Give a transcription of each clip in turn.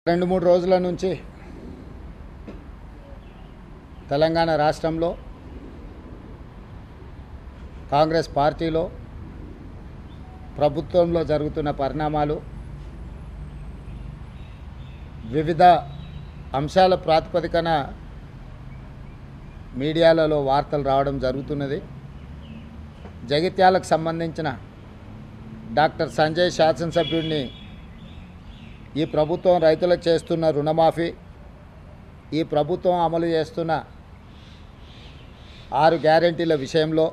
2-3 రోజుల నుంచి తెలంగాణ రాష్ట్రంలో కాంగ్రెస్ పార్టీలో ప్రభుత్వంలో జరుగుతున్న పరిణామాలు వివిధ అంశాల ప్రాతిపదికన మీడియాలలో వార్తలు రావడం జరుగుతున్నది. జగిత్యాలకు సంబంధించిన డాక్టర్ సంజయ్ శాసనసభ్యుడిని ఈ ప్రభుత్వం రైతులకు చేస్తున్న రుణమాఫీ, ఈ ప్రభుత్వం అమలు చేస్తున్న 6 గ్యారెంటీల విషయంలో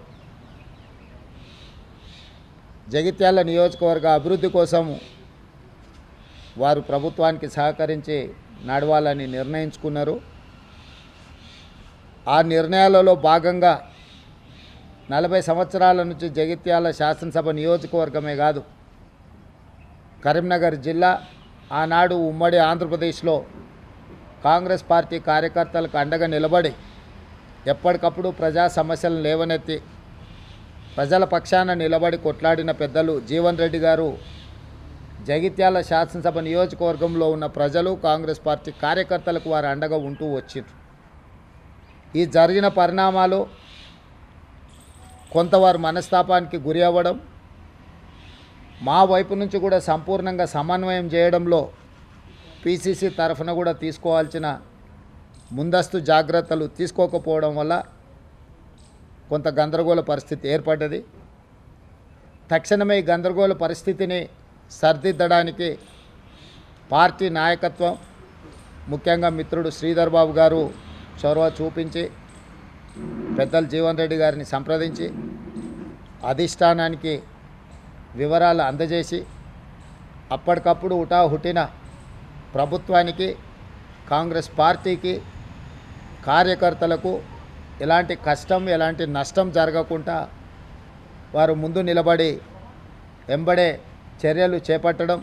జగిత్యాల నియోజకవర్గ అభివృద్ధి కోసం వారు ప్రభుత్వానికి సహకరించి నడవాలని నిర్ణయించుకున్నారు. ఆ నిర్ణయాలలో భాగంగా 40 సంవత్సరాల నుంచి జగిత్యాల శాసనసభ నియోజకవర్గమే కాదు, కరీంనగర్ జిల్లా ఆనాడు ఉమ్మడి ఆంధ్రప్రదేశ్లో కాంగ్రెస్ పార్టీ కార్యకర్తలకు అండగా నిలబడి ఎప్పటికప్పుడు ప్రజా సమస్యలను లేవనెత్తి ప్రజల పక్షాన నిలబడి కొట్లాడిన పెద్దలు జీవన్ రెడ్డి గారు జగిత్యాల శాసనసభ నియోజకవర్గంలో ఉన్న ప్రజలు కాంగ్రెస్ పార్టీ కార్యకర్తలకు వారు అండగా ఉంటూ వచ్చారు. ఈ జరిగిన పరిణామాలు కొంతవారు మనస్తాపానికి గురి అవ్వడం, మా వైపు నుంచి కూడా సంపూర్ణంగా సమన్వయం చేయడంలో పిసిసి తరఫున కూడా తీసుకోవాల్సిన ముందస్తు జాగ్రత్తలు తీసుకోకపోవడం వల్ల కొంత గందరగోళ పరిస్థితి ఏర్పడ్డది. తక్షణమే ఈ గందరగోళ పరిస్థితిని సరిదిద్దడానికి పార్టీ నాయకత్వం, ముఖ్యంగా మిత్రుడు శ్రీధర్ బాబు గారు చొరవ చూపించి పెద్దలు జీవన్ రెడ్డి గారిని సంప్రదించి అధిష్టానానికి వివరాలు అందజేసి అప్పటికప్పుడు హుటాహుటిన ప్రభుత్వానికి, కాంగ్రెస్ పార్టీకి, కార్యకర్తలకు ఎలాంటి కష్టం, ఎలాంటి నష్టం జరగకుండా వారు ముందు నిలబడి వెంబడే చర్యలు చేపట్టడం,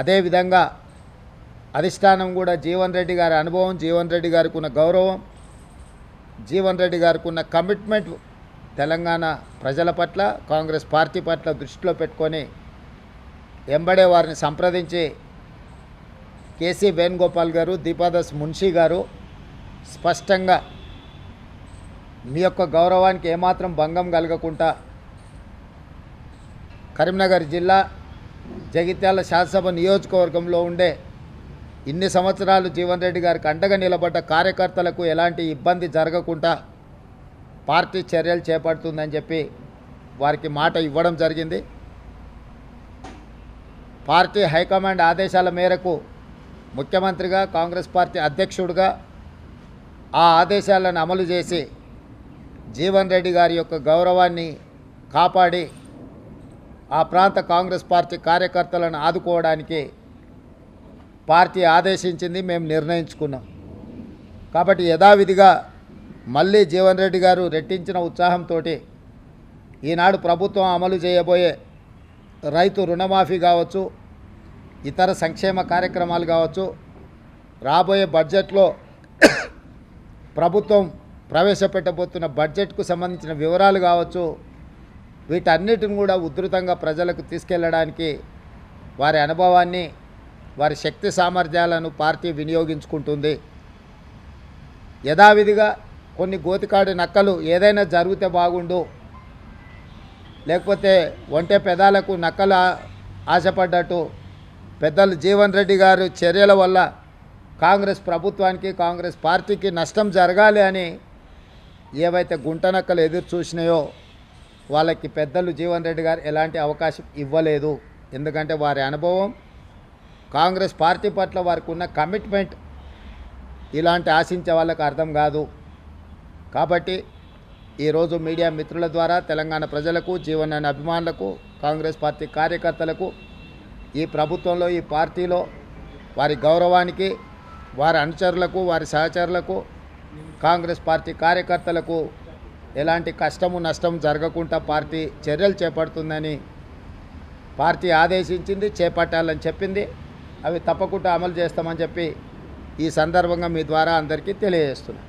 అదేవిధంగా అధిష్టానం కూడా జీవన్ రెడ్డి గారి అనుభవం, జీవన్ రెడ్డి గారికి ఉన్న గౌరవం, జీవన్ రెడ్డి గారికి ఉన్న కమిట్మెంట్ తెలంగాణ ప్రజల పట్ల, కాంగ్రెస్ పార్టీ పట్ల దృష్టిలో పెట్టుకొని వెంబడే వారిని సంప్రదించి కేసీ వేణుగోపాల్ గారు, దీపాదాస్ మున్షీ గారు స్పష్టంగా మీ యొక్క గౌరవానికి ఏమాత్రం భంగం కలగకుండా కరీంనగర్ జిల్లా జగిత్యాల శాసనసభ నియోజకవర్గంలో ఉండే ఇన్ని సంవత్సరాలు జీవన్ రెడ్డి గారికి అండగా నిలబడ్డ కార్యకర్తలకు ఎలాంటి ఇబ్బంది జరగకుండా పార్టీ చర్యలు చేపడుతుందని చెప్పి వారికి మాట ఇవ్వడం జరిగింది. పార్టీ హైకమాండ్ ఆదేశాల మేరకు ముఖ్యమంత్రిగా, కాంగ్రెస్ పార్టీ అధ్యక్షుడిగా ఆ ఆదేశాలను అమలు చేసి జీవన్ రెడ్డి గారి యొక్క గౌరవాన్ని కాపాడి ఆ ప్రాంత కాంగ్రెస్ పార్టీ కార్యకర్తలను ఆదుకోవడానికి పార్టీ ఆదేశించింది, మేము నిర్ణయించుకున్నాం. కాబట్టి యథావిధిగా మళ్ళీ జీవన్ రెడ్డి గారు రెట్టించిన ఉత్సాహంతో ఈనాడు ప్రభుత్వం అమలు చేయబోయే రైతు రుణమాఫీ కావచ్చు, ఇతర సంక్షేమ కార్యక్రమాలు కావచ్చు, రాబోయే బడ్జెట్లో ప్రభుత్వం ప్రవేశపెట్టబోతున్న బడ్జెట్కు సంబంధించిన వివరాలు కావచ్చు, వీటన్నిటిని కూడా ఉధృతంగా ప్రజలకు తీసుకెళ్లడానికి వారి అనుభవాన్ని, వారి శక్తి సామర్థ్యాలను పార్టీ వినియోగించుకుంటుంది. యథావిధిగా కొన్ని గోతికాడి నక్కలు ఏదైనా జరిగితే బాగుండు, లేకపోతే ఒంటె పెదాలకు నక్కలు ఆశపడ్డట్టు పెద్దలు జీవన్ రెడ్డి గారు చర్యల వల్ల కాంగ్రెస్ ప్రభుత్వానికి, కాంగ్రెస్ పార్టీకి నష్టం జరగాలి అని ఏవైతే గుంటనక్కలు ఎదురు చూసినాయో వాళ్ళకి పెద్దలు జీవన్ రెడ్డి గారు ఎలాంటి అవకాశం ఇవ్వలేదు. ఎందుకంటే వారి అనుభవం, కాంగ్రెస్ పార్టీ పట్ల వారికి ఉన్న కమిట్మెంట్ ఇలాంటి ఆశించే వాళ్ళకి అర్థం కాదు. కాబట్టి ఈరోజు మీడియా మిత్రుల ద్వారా తెలంగాణ ప్రజలకు, జీవన్ అనే అభిమానులకు, కాంగ్రెస్ పార్టీ కార్యకర్తలకు, ఈ ప్రభుత్వంలో, ఈ పార్టీలో వారి గౌరవానికి, వారి అనుచరులకు, వారి సహచరులకు, కాంగ్రెస్ పార్టీ కార్యకర్తలకు ఎలాంటి కష్టము నష్టం జరగకుండా పార్టీ చర్యలు చేపడుతుందని పార్టీ ఆదేశించింది, చేపట్టాలని చెప్పింది. అవి తప్పకుండా అమలు చేస్తామని చెప్పి ఈ సందర్భంగా మీ ద్వారా అందరికీ తెలియజేస్తున్నాను.